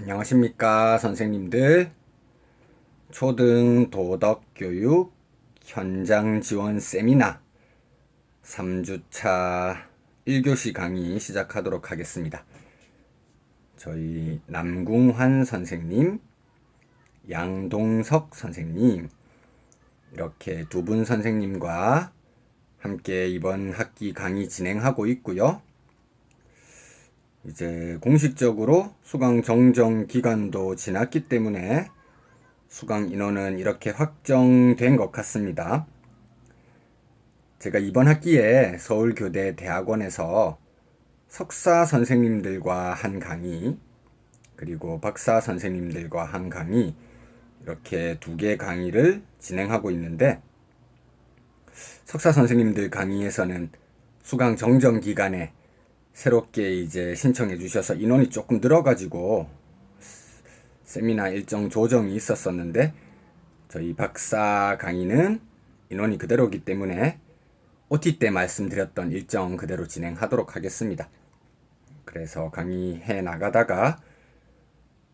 안녕하십니까 선생님들. 초등 도덕교육 현장 지원 세미나 3주차 1교시 강의 시작하도록 하겠습니다. 저희 남궁환 선생님, 양동석 선생님, 이렇게 두 분 선생님과 함께 이번 학기 강의 진행하고 있고요. 이제 공식적으로 수강 정정 기간도 지났기 때문에 수강 인원은 이렇게 확정된 것 같습니다. 제가 이번 학기에 서울교대 대학원에서 석사 선생님들과 한 강의, 그리고 박사 선생님들과 한 강의, 이렇게 두 개 강의를 진행하고 있는데, 석사 선생님들 강의에서는 수강 정정 기간에 새롭게 이제 신청해 주셔서 인원이 조금 늘어가지고 세미나 일정 조정이 있었었는데, 저희 박사 강의는 인원이 그대로이기 때문에 OT 때 말씀드렸던 일정 그대로 진행하도록 하겠습니다. 그래서 강의해 나가다가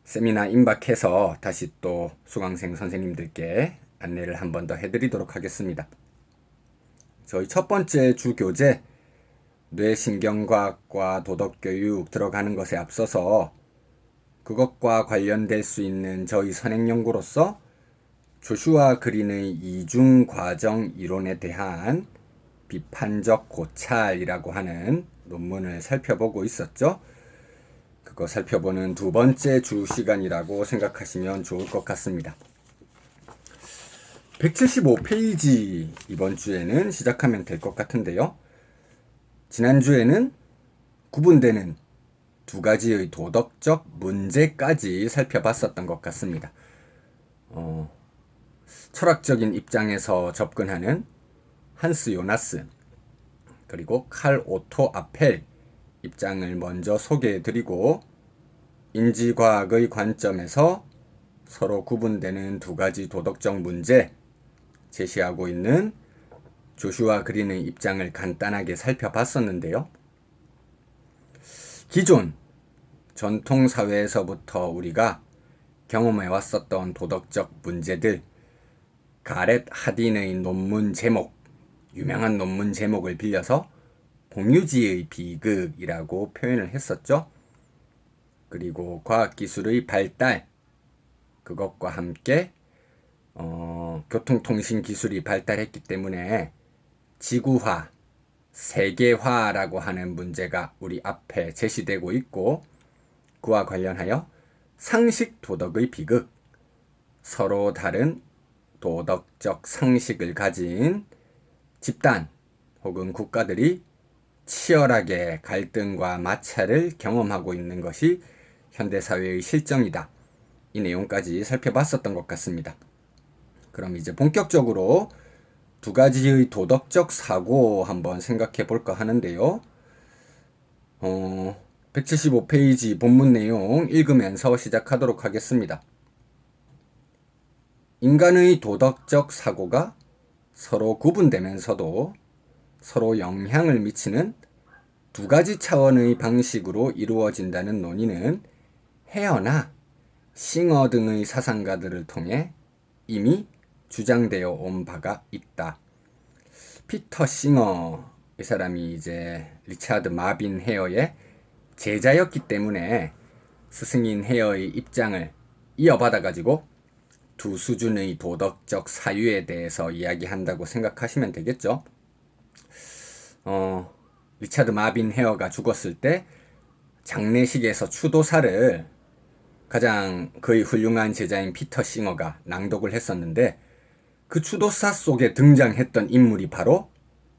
세미나 임박해서 다시 또 수강생 선생님들께 안내를 한 번 더 해드리도록 하겠습니다. 저희 첫 번째 주 교재 뇌신경과학과 도덕교육 들어가는 것에 앞서서 그것과 관련될 수 있는 저희 선행연구로서 조슈아 그린의 이중과정 이론에 대한 비판적 고찰이라고 하는 논문을 살펴보고 있었죠. 그거 살펴보는 두 번째 주 시간이라고 생각하시면 좋을 것 같습니다. 175페이지 이번 주에는 시작하면 될 것 같은데요. 지난주에는 구분되는 두 가지의 도덕적 문제까지 살펴봤었던 것 같습니다. 철학적인 입장에서 접근하는 한스 요나스, 그리고 칼 오토 아펠 입장을 먼저 소개해드리고, 인지과학의 관점에서 서로 구분되는 두 가지 도덕적 문제 제시하고 있는 조슈아 그린의 입장을 간단하게 살펴봤었는데요. 기존 전통사회에서부터 우리가 경험해 왔었던 도덕적 문제들, 가렛 하딘의 논문 제목, 유명한 논문 제목을 빌려서 공유지의 비극이라고 표현을 했었죠. 그리고 과학기술의 발달, 그것과 함께 교통통신기술이 발달했기 때문에 지구화, 세계화라고 하는 문제가 우리 앞에 제시되고 있고, 그와 관련하여 상식 도덕의 비극, 서로 다른 도덕적 상식을 가진 집단 혹은 국가들이 치열하게 갈등과 마찰을 경험하고 있는 것이 현대사회의 실정이다. 이 내용까지 살펴봤었던 것 같습니다. 그럼 이제 본격적으로 두 가지의 도덕적 사고 한번 생각해 볼까 하는데요. 175페이지 본문 내용 읽으면서 시작하도록 하겠습니다. 인간의 도덕적 사고가 서로 구분되면서도 서로 영향을 미치는 두 가지 차원의 방식으로 이루어진다는 논의는 헤어나 싱어 등의 사상가들을 통해 이미 주장되어 온 바가 있다. 피터 싱어, 이 사람이 이제 리차드 마빈 헤어의 제자였기 때문에 스승인 헤어의 입장을 이어받아가지고 두 수준의 도덕적 사유에 대해서 이야기한다고 생각하시면 되겠죠. 리차드 마빈 헤어가 죽었을 때 장례식에서 추도사를 가장 거의 훌륭한 제자인 피터 싱어가 낭독을 했었는데, 그 추도사 속에 등장했던 인물이 바로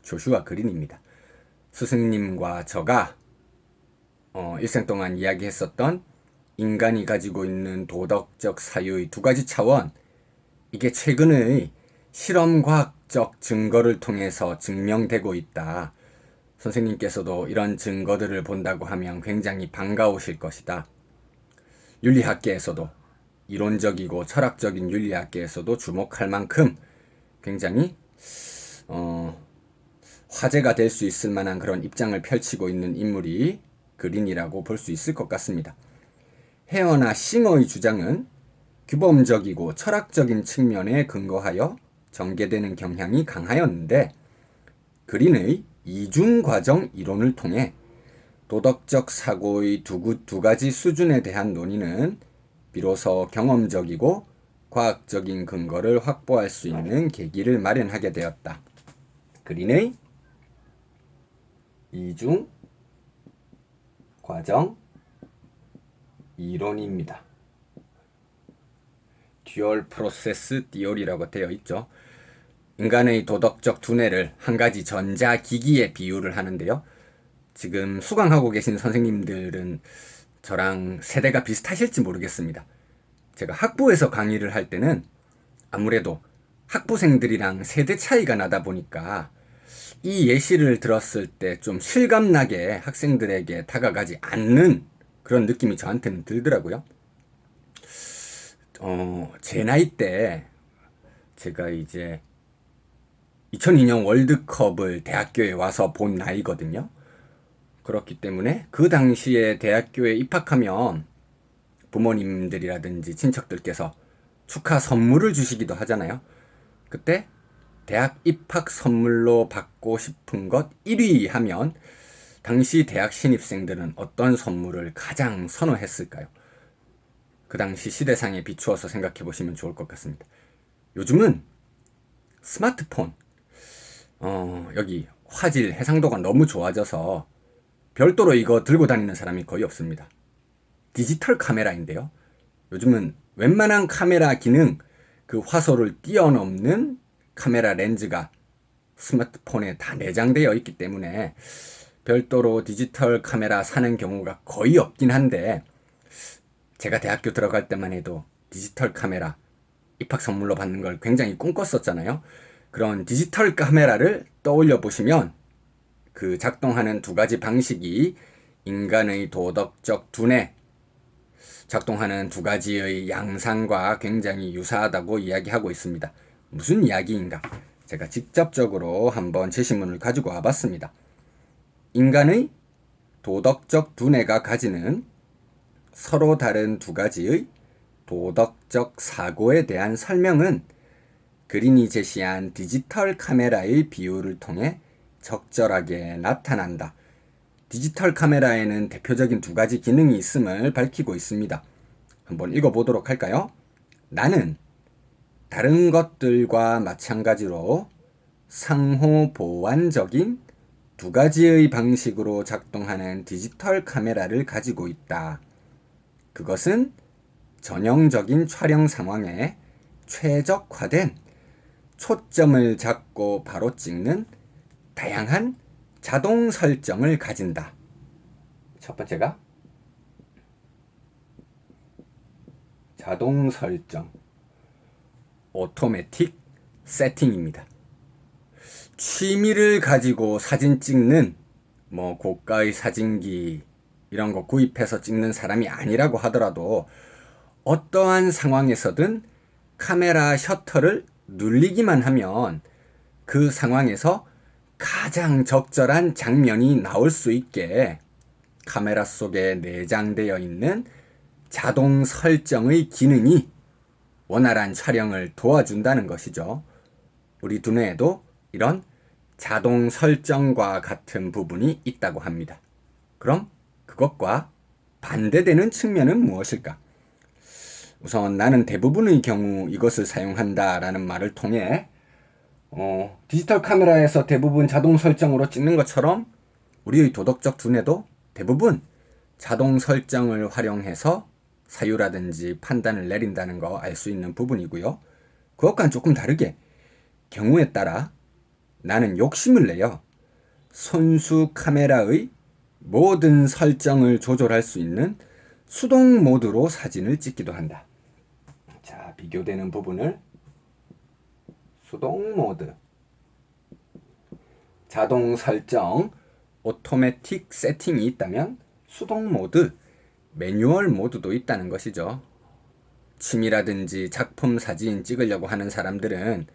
조슈아 그린입니다. 스승님과 저가 일생 동안 이야기했었던 인간이 가지고 있는 도덕적 사유의 두 가지 차원, 이게 최근의 실험과학적 증거를 통해서 증명되고 있다. 선생님께서도 이런 증거들을 본다고 하면 굉장히 반가우실 것이다. 윤리학계에서도, 이론적이고 철학적인 윤리학계에서도 주목할 만큼 굉장히 화제가 될 수 있을 만한 그런 입장을 펼치고 있는 인물이 그린이라고 볼 수 있을 것 같습니다. 헤어나 싱어의 주장은 규범적이고 철학적인 측면에 근거하여 전개되는 경향이 강하였는데, 그린의 이중과정 이론을 통해 도덕적 사고의 두 가지 수준에 대한 논의는 비로소 경험적이고 과학적인 근거를 확보할 수 있는 계기를 마련하게 되었다. 그린의 이중 과정 이론입니다. 듀얼 프로세스 디오리라고 되어 있죠. 인간의 도덕적 두뇌를 한 가지 전자기기에 비유를 하는데요. 지금 수강하고 계신 선생님들은 저랑 세대가 비슷하실지 모르겠습니다. 제가 학부에서 강의를 할 때는 아무래도 학부생들이랑 세대 차이가 나다 보니까 이 예시를 들었을 때 좀 실감나게 학생들에게 다가가지 않는 그런 느낌이 저한테는 들더라고요. 제 나이 때 제가 이제 2002년 월드컵을 대학교에 와서 본 나이거든요. 그렇기 때문에 그 당시에 대학교에 입학하면 부모님들이라든지 친척들께서 축하 선물을 주시기도 하잖아요. 그때 대학 입학 선물로 받고 싶은 것 1위 하면 당시 대학 신입생들은 어떤 선물을 가장 선호했을까요? 그 당시 시대상에 비추어서 생각해 보시면 좋을 것 같습니다. 요즘은 스마트폰, 여기 화질, 해상도가 너무 좋아져서 별도로 이거 들고 다니는 사람이 거의 없습니다. 디지털 카메라인데요. 요즘은 웬만한 카메라 기능, 그 화소를 뛰어넘는 카메라 렌즈가 스마트폰에 다 내장되어 있기 때문에 별도로 디지털 카메라 사는 경우가 거의 없긴 한데, 제가 대학교 들어갈 때만 해도 디지털 카메라 입학 선물로 받는 걸 굉장히 꿈꿨었잖아요. 그런 디지털 카메라를 떠올려 보시면 그 작동하는 두 가지 방식이 인간의 도덕적 두뇌, 작동하는 두 가지의 양상과 굉장히 유사하다고 이야기하고 있습니다. 무슨 이야기인가? 제가 직접적으로 한번 제시문을 가지고 와봤습니다. 인간의 도덕적 두뇌가 가지는 서로 다른 두 가지의 도덕적 사고에 대한 설명은 그린이 제시한 디지털 카메라의 비유를 통해 적절하게 나타난다. 디지털 카메라에는 대표적인 두 가지 기능이 있음을 밝히고 있습니다. 한번 읽어보도록 할까요? 나는 다른 것들과 마찬가지로 상호 보완적인 두 가지의 방식으로 작동하는 디지털 카메라를 가지고 있다. 그것은 전형적인 촬영 상황에 최적화된 초점을 잡고 바로 찍는 다양한 자동 설정을 가진다. 첫 번째가 자동 설정, 오토매틱 세팅입니다. 취미를 가지고 사진 찍는 고가의 사진기 이런 거 구입해서 찍는 사람이 아니라고 하더라도 어떠한 상황에서든 카메라 셔터를 눌리기만 하면 그 상황에서 가장 적절한 장면이 나올 수 있게 카메라 속에 내장되어 있는 자동 설정의 기능이 원활한 촬영을 도와준다는 것이죠. 우리 두뇌에도 이런 자동 설정과 같은 부분이 있다고 합니다. 그럼 그것과 반대되는 측면은 무엇일까? 우선 나는 대부분의 경우 이것을 사용한다라는 말을 통해 디지털 카메라에서 대부분 자동 설정으로 찍는 것처럼 우리의 도덕적 두뇌도 대부분 자동 설정을 활용해서 사유라든지 판단을 내린다는 거 알 수 있는 부분이고요. 그것과는 조금 다르게 경우에 따라 나는 욕심을 내요. 손수 카메라의 모든 설정을 조절할 수 있는 수동 모드로 사진을 찍기도 한다. 자, 비교되는 부분을 수동 모드, 자동 설정, 오토매틱 세팅이 있다면 수동 모드, 매뉴얼 모드도 있다는 것이죠. 취미라든지 작품 사진 찍으려고 하는 사람들은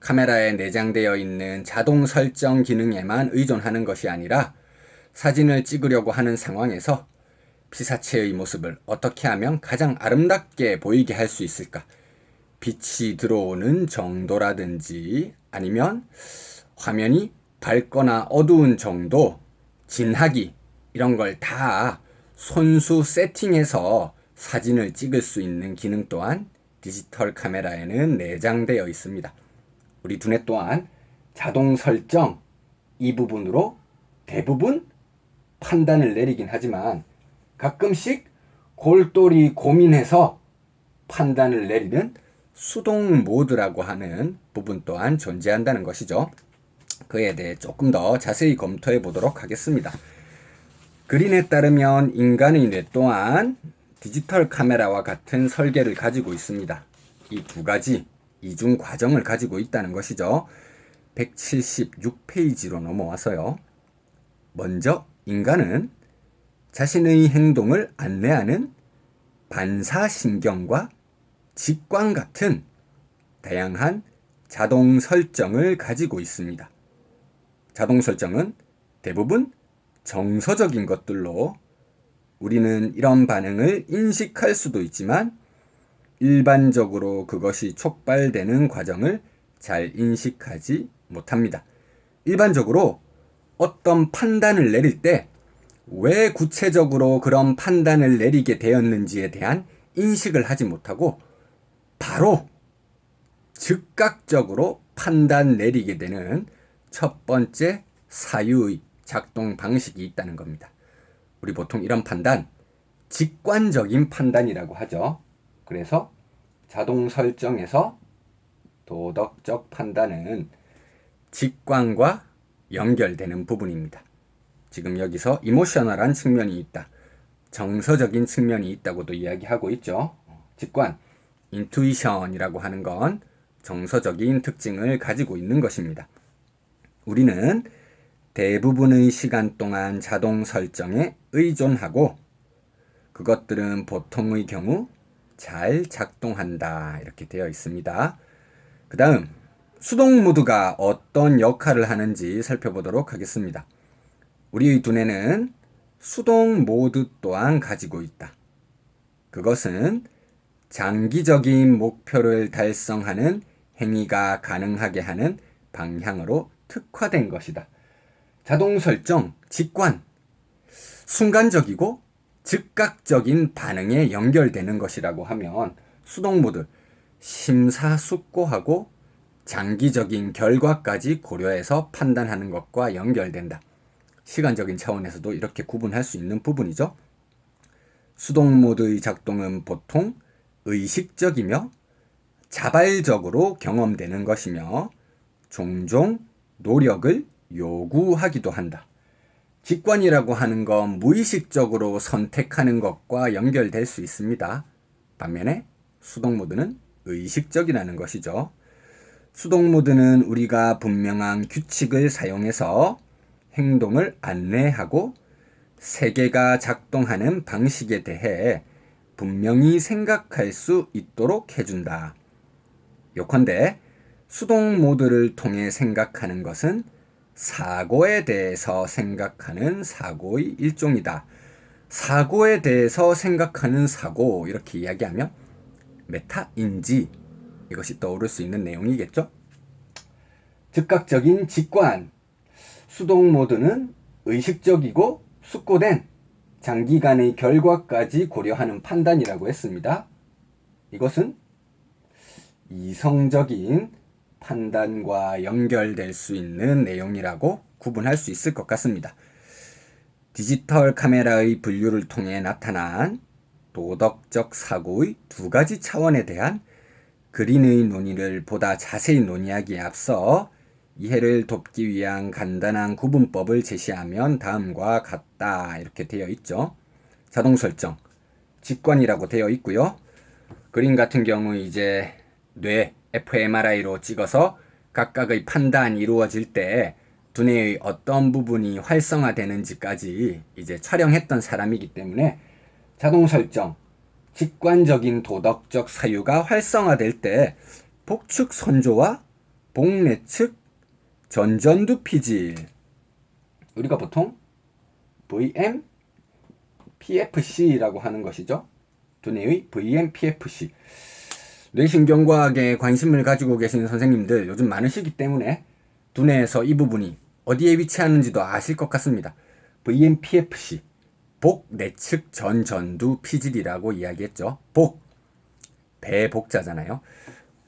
카메라에 내장되어 있는 자동 설정 기능에만 의존하는 것이 아니라 사진을 찍으려고 하는 상황에서 피사체의 모습을 어떻게 하면 가장 아름답게 보이게 할 수 있을까? 빛이 들어오는 정도라든지 아니면 화면이 밝거나 어두운 정도, 진하기 이런 걸 다 손수 세팅해서 사진을 찍을 수 있는 기능 또한 디지털 카메라에는 내장되어 있습니다. 우리 두뇌 또한 자동 설정 이 부분으로 대부분 판단을 내리긴 하지만 가끔씩 골똘히 고민해서 판단을 내리는 수동 모드라고 하는 부분 또한 존재한다는 것이죠. 그에 대해 조금 더 자세히 검토해 보도록 하겠습니다. 그린에 따르면 인간의 뇌 또한 디지털 카메라와 같은 설계를 가지고 있습니다. 이 두 가지 이중 과정을 가지고 있다는 것이죠. 176페이지로 넘어와서요. 먼저 인간은 자신의 행동을 안내하는 반사신경과 직관 같은 다양한 자동 설정을 가지고 있습니다. 자동 설정은 대부분 정서적인 것들로 우리는 이런 반응을 인식할 수도 있지만 일반적으로 그것이 촉발되는 과정을 잘 인식하지 못합니다. 일반적으로 어떤 판단을 내릴 때 왜 구체적으로 그런 판단을 내리게 되었는지에 대한 인식을 하지 못하고 바로 즉각적으로 판단 내리게 되는 첫 번째 사유의 작동 방식이 있다는 겁니다. 우리 보통 이런 판단, 직관적인 판단이라고 하죠. 그래서 자동 설정에서 도덕적 판단은 직관과 연결되는 부분입니다. 지금 여기서 이모셔널한 측면이 있다. 정서적인 측면이 있다고도 이야기하고 있죠. 직관, 인투이션이라고 하는 건 정서적인 특징을 가지고 있는 것입니다. 우리는 대부분의 시간 동안 자동 설정에 의존하고 그것들은 보통의 경우 잘 작동한다. 이렇게 되어 있습니다. 그 다음 수동 모드가 어떤 역할을 하는지 살펴보도록 하겠습니다. 우리의 두뇌는 수동 모드 또한 가지고 있다. 그것은 장기적인 목표를 달성하는 행위가 가능하게 하는 방향으로 특화된 것이다. 자동 설정, 직관, 순간적이고 즉각적인 반응에 연결되는 것이라고 하면 수동 모드, 심사숙고하고 장기적인 결과까지 고려해서 판단하는 것과 연결된다. 시간적인 차원에서도 이렇게 구분할 수 있는 부분이죠. 수동 모드의 작동은 보통 의식적이며 자발적으로 경험되는 것이며 종종 노력을 요구하기도 한다. 직관이라고 하는 건 무의식적으로 선택하는 것과 연결될 수 있습니다. 반면에 수동 모드는 의식적이라는 것이죠. 수동 모드는 우리가 분명한 규칙을 사용해서 행동을 안내하고 세계가 작동하는 방식에 대해 분명히 생각할 수 있도록 해준다. 요컨대 수동 모드를 통해 생각하는 것은 사고에 대해서 생각하는 사고의 일종이다. 사고에 대해서 생각하는 사고 이렇게 이야기하면 메타인지 이것이 떠오를 수 있는 내용이겠죠. 즉각적인 직관 수동 모드는 의식적이고 숙고된 장기간의 결과까지 고려하는 판단이라고 했습니다. 이것은 이성적인 판단과 연결될 수 있는 내용이라고 구분할 수 있을 것 같습니다. 디지털 카메라의 분류를 통해 나타난 도덕적 사고의 두 가지 차원에 대한 그린의 논의를 보다 자세히 논의하기에 앞서 이해를 돕기 위한 간단한 구분법을 제시하면 다음과 같다. 이렇게 되어 있죠. 자동 설정, 직관이라고 되어 있고요. 그린 같은 경우 이제 뇌 fMRI로 찍어서 각각의 판단이 이루어질 때 두뇌의 어떤 부분이 활성화되는지까지 이제 촬영했던 사람이기 때문에 자동 설정, 직관적인 도덕적 사유가 활성화될 때 복측 선조와 복내측 전전두 피질 우리가 보통 VM, PFC라고 하는 것이죠. 두뇌의 VMPFC. 뇌신경과학에 관심을 가지고 계시는 선생님들 요즘 많으시기 때문에 두뇌에서 이 부분이 어디에 위치하는지도 아실 것 같습니다. VMPFC, 복 내측 전전두 피질이라고 이야기했죠. 복, 배 복자잖아요.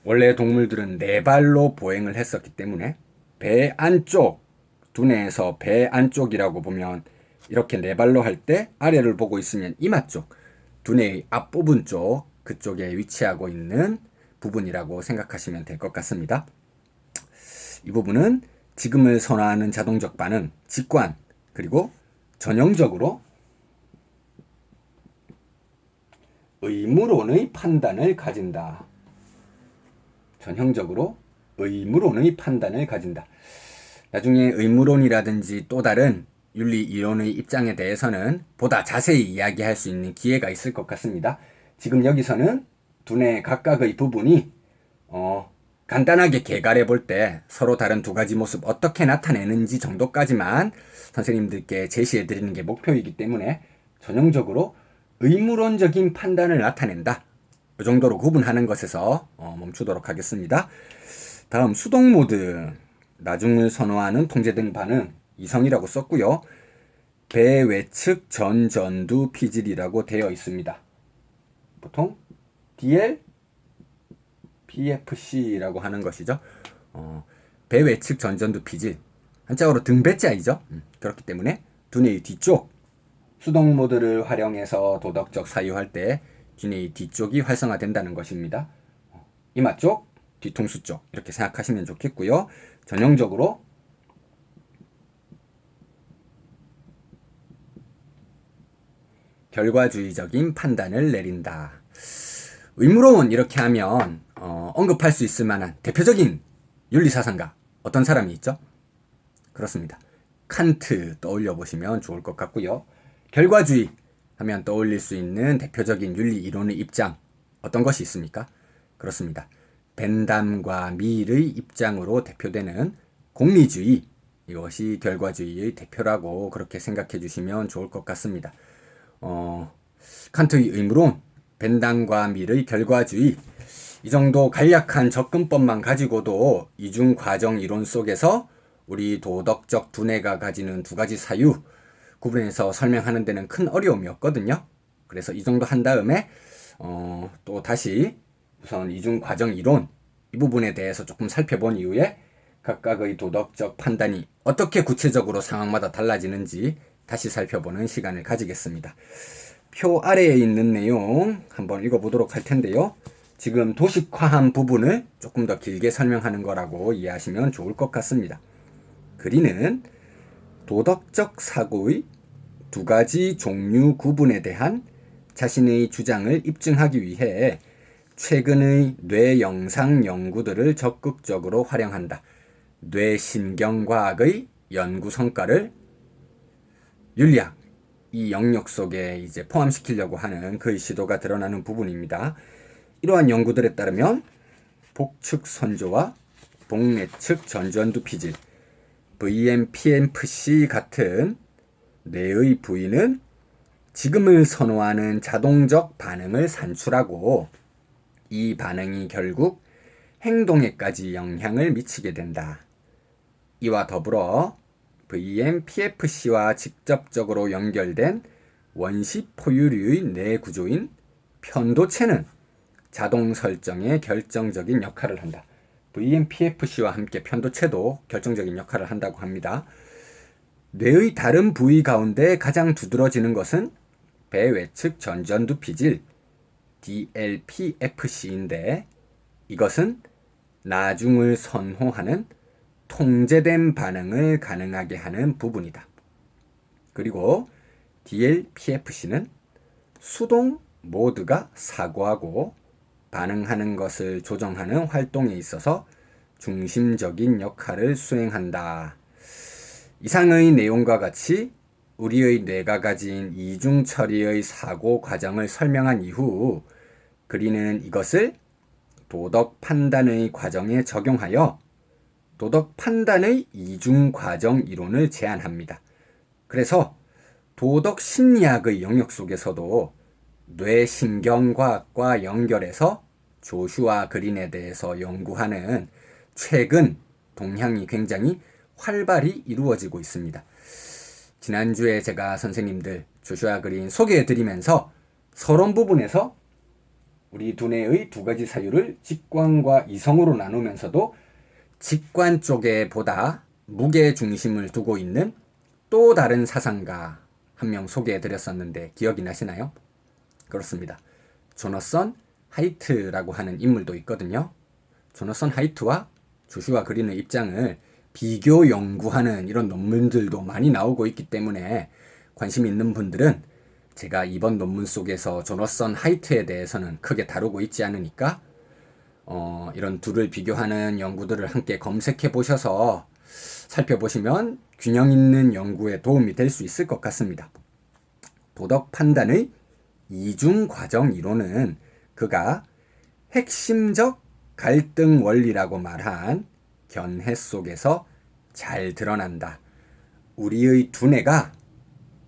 원래 동물들은 네 발로 보행을 했었기 때문에 배 안쪽, 두뇌에서 배 안쪽이라고 보면 이렇게 네 발로 할 때 아래를 보고 있으면 이마 쪽, 두뇌의 앞부분 쪽, 그쪽에 위치하고 있는 부분이라고 생각하시면 될 것 같습니다. 이 부분은 지금을 선호하는 자동적 반응, 직관, 그리고 전형적으로 의무론의 판단을 가진다. 전형적으로 의무론의 판단을 가진다. 나중에 의무론이라든지 또 다른 윤리 이론의 입장에 대해서는 보다 자세히 이야기할 수 있는 기회가 있을 것 같습니다. 지금 여기서는 두뇌 각각의 부분이 간단하게 개괄해 볼 때 서로 다른 두 가지 모습 어떻게 나타내는지 정도까지만 선생님들께 제시해 드리는 게 목표이기 때문에 전형적으로 의무론적인 판단을 나타낸다. 이 정도로 구분하는 것에서 멈추도록 하겠습니다. 다음 수동 모드, 나중을 선호하는 통제등 반응, 이성이라고 썼고요. 배 외측 전전두 피질이라고 되어 있습니다. 보통 DL, PFC라고 하는 것이죠. 배 외측 전전두 피질, 한자어로 등배자이죠. 그렇기 때문에 두뇌의 뒤쪽, 수동 모드를 활용해서 도덕적 사유할 때 두뇌의 뒤쪽이 활성화된다는 것입니다. 이마 쪽, 뒤통수 쪽 이렇게 생각하시면 좋겠고요. 전형적으로 결과주의적인 판단을 내린다. 의무론 이렇게 하면 언급할 수 있을 만한 대표적인 윤리사상가 어떤 사람이 있죠? 그렇습니다. 칸트 떠올려 보시면 좋을 것 같고요. 결과주의 하면 떠올릴 수 있는 대표적인 윤리 이론의 입장 어떤 것이 있습니까? 그렇습니다. 벤담과 밀의 입장으로 대표되는 공리주의, 이것이 결과주의의 대표라고 그렇게 생각해 주시면 좋을 것 같습니다. 칸트의 의무론, 벤담과 밀의 결과주의, 이 정도 간략한 접근법만 가지고도 이중과정 이론 속에서 우리 도덕적 두뇌가 가지는 두 가지 사유 구분해서 설명하는 데는 큰 어려움이 없거든요. 그래서 이 정도 한 다음에 또 다시 우선 이중과정 이론 이 부분에 대해서 조금 살펴본 이후에 각각의 도덕적 판단이 어떻게 구체적으로 상황마다 달라지는지 다시 살펴보는 시간을 가지겠습니다. 표 아래에 있는 내용 한번 읽어보도록 할 텐데요. 지금 도식화한 부분을 조금 더 길게 설명하는 거라고 이해하시면 좋을 것 같습니다. 그리는 도덕적 사고의 두 가지 종류 구분에 대한 자신의 주장을 입증하기 위해 최근의 뇌 영상 연구들을 적극적으로 활용한다. 뇌신경과학의 연구 성과를 윤리학, 이 영역 속에 이제 포함시키려고 하는 그의 시도가 드러나는 부분입니다. 이러한 연구들에 따르면 복측 선조와 복내측 전전두 피질, VMPFC 같은 뇌의 부위는 지금을 선호하는 자동적 반응을 산출하고 이 반응이 결국 행동에까지 영향을 미치게 된다. 이와 더불어 VMPFC와 직접적으로 연결된 원시 포유류의 뇌 구조인 편도체는 자동 설정에 결정적인 역할을 한다. VMPFC와 함께 편도체도 결정적인 역할을 한다고 합니다. 뇌의 다른 부위 가운데 가장 두드러지는 것은 배 외측 전전두 피질 DLPFC인데 이것은 나중을 선호하는 통제된 반응을 가능하게 하는 부분이다. 그리고 DLPFC는 수동 모드가 사고하고 반응하는 것을 조정하는 활동에 있어서 중심적인 역할을 수행한다. 이상의 내용과 같이 우리의 뇌가 가진 이중 처리의 사고 과정을 설명한 이후 그리는 이것을 도덕 판단의 과정에 적용하여 도덕 판단의 이중 과정 이론을 제안합니다. 그래서 도덕 심리학의 영역 속에서도 뇌신경과학과 연결해서 조슈아 그린에 대해서 연구하는 최근 동향이 굉장히 활발히 이루어지고 있습니다. 지난주에 제가 선생님들 조슈아 그린 소개해드리면서 서론 부분에서 우리 두뇌의 두 가지 사유를 직관과 이성으로 나누면서도 직관 쪽에 보다 무게 중심을 두고 있는 또 다른 사상가 한 명 소개해드렸었는데 기억이 나시나요? 그렇습니다. 조너선 하이트라고 하는 인물도 있거든요. 조너선 하이트와 조슈아 그린의 입장을 비교 연구하는 이런 논문들도 많이 나오고 있기 때문에 관심 있는 분들은 제가 이번 논문 속에서 조너선 하이트에 대해서는 크게 다루고 있지 않으니까 이런 둘을 비교하는 연구들을 함께 검색해 보셔서 살펴보시면 균형 있는 연구에 도움이 될 수 있을 것 같습니다. 도덕 판단의 이중 과정 이론은 그가 핵심적 갈등 원리라고 말한 견해 속에서 잘 드러난다. 우리의 두뇌가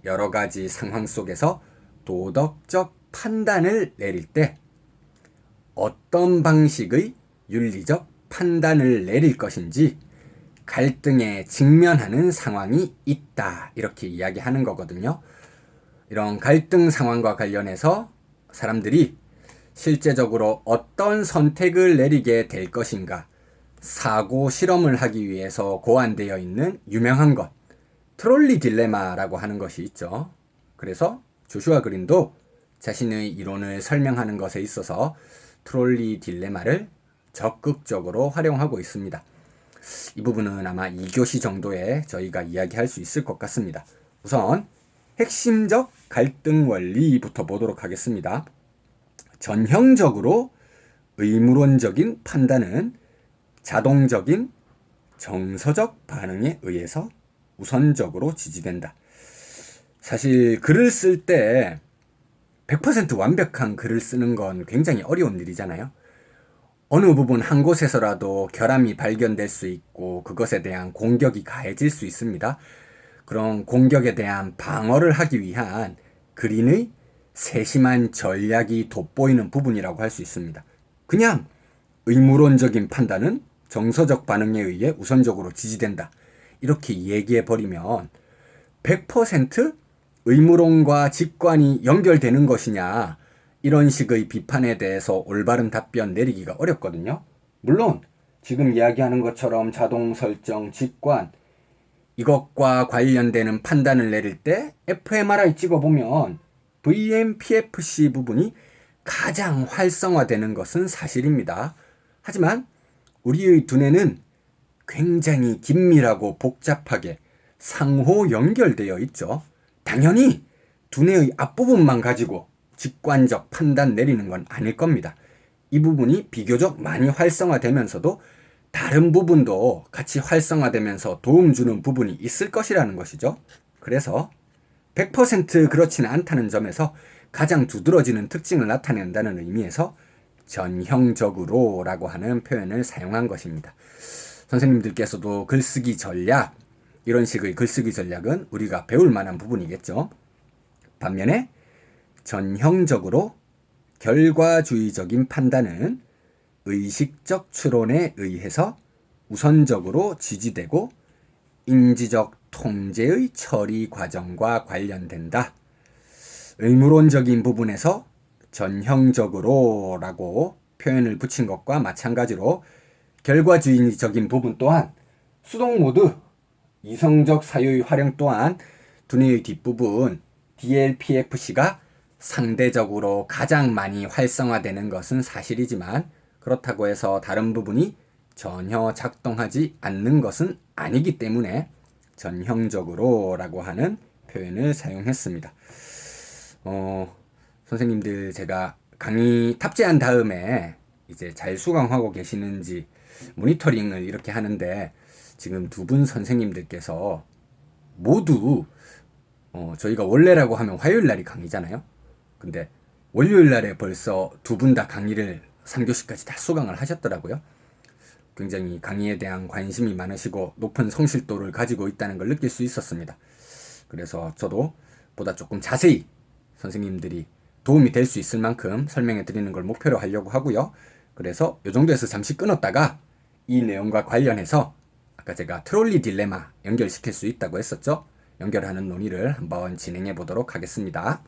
여러 가지 상황 속에서 도덕적 판단을 내릴 때 어떤 방식의 윤리적 판단을 내릴 것인지 갈등에 직면하는 상황이 있다. 이렇게 이야기하는 거거든요. 이런 갈등 상황과 관련해서 사람들이 실제적으로 어떤 선택을 내리게 될 것인가 사고 실험을 하기 위해서 고안되어 있는 유명한 것 트롤리 딜레마라고 하는 것이 있죠. 그래서 조슈아 그린도 자신의 이론을 설명하는 것에 있어서 트롤리 딜레마를 적극적으로 활용하고 있습니다. 이 부분은 아마 2교시 정도에 저희가 이야기할 수 있을 것 같습니다. 우선 핵심적 갈등 원리부터 보도록 하겠습니다. 전형적으로 의무론적인 판단은 자동적인 정서적 반응에 의해서 우선적으로 지지된다. 사실 글을 쓸 때 100% 완벽한 글을 쓰는 건 굉장히 어려운 일이잖아요. 어느 부분 한 곳에서라도 결함이 발견될 수 있고 그것에 대한 공격이 가해질 수 있습니다. 그런 공격에 대한 방어를 하기 위한 그린의 세심한 전략이 돋보이는 부분이라고 할 수 있습니다. 그냥 의무론적인 판단은 정서적 반응에 의해 우선적으로 지지된다. 이렇게 얘기해버리면 100% 의무론과 직관이 연결되는 것이냐 이런 식의 비판에 대해서 올바른 답변 내리기가 어렵거든요. 물론 지금 이야기하는 것처럼 자동 설정, 직관 이것과 관련되는 판단을 내릴 때 fMRI 찍어보면 VMPFC 부분이 가장 활성화되는 것은 사실입니다. 하지만 우리의 두뇌는 굉장히 긴밀하고 복잡하게 상호 연결되어 있죠. 당연히 두뇌의 앞부분만 가지고 직관적 판단 내리는 건 아닐 겁니다. 이 부분이 비교적 많이 활성화되면서도 다른 부분도 같이 활성화되면서 도움 주는 부분이 있을 것이라는 것이죠. 그래서 100% 그렇지는 않다는 점에서 가장 두드러지는 특징을 나타낸다는 의미에서 전형적으로 라고 하는 표현을 사용한 것입니다. 선생님들께서도 글쓰기 전략, 이런 식의 글쓰기 전략은 우리가 배울 만한 부분이겠죠. 반면에 전형적으로 결과주의적인 판단은 의식적 추론에 의해서 우선적으로 지지되고 인지적 통제의 처리 과정과 관련된다. 의무론적인 부분에서 전형적으로 라고 표현을 붙인 것과 마찬가지로 결과주의적인 부분 또한 수동 모드, 이성적 사유의 활용 또한 두뇌의 뒷부분 DLPFC가 상대적으로 가장 많이 활성화되는 것은 사실이지만 그렇다고 해서 다른 부분이 전혀 작동하지 않는 것은 아니기 때문에 전형적으로 라고 하는 표현을 사용했습니다. 선생님들 제가 강의 탑재한 다음에 이제 잘 수강하고 계시는지 모니터링을 이렇게 하는데 지금 두 분 선생님들께서 모두 저희가 원래라고 하면 화요일 날이 강의잖아요. 근데 월요일 날에 벌써 두 분 다 강의를 3교시까지 다 수강을 하셨더라고요. 굉장히 강의에 대한 관심이 많으시고 높은 성실도를 가지고 있다는 걸 느낄 수 있었습니다. 그래서 저도 보다 조금 자세히 선생님들이 도움이 될 수 있을 만큼 설명해 드리는 걸 목표로 하려고 하고요. 그래서 이 정도에서 잠시 끊었다가 이 내용과 관련해서 아까 제가 트롤리 딜레마 연결시킬 수 있다고 했었죠. 연결하는 논의를 한번 진행해 보도록 하겠습니다.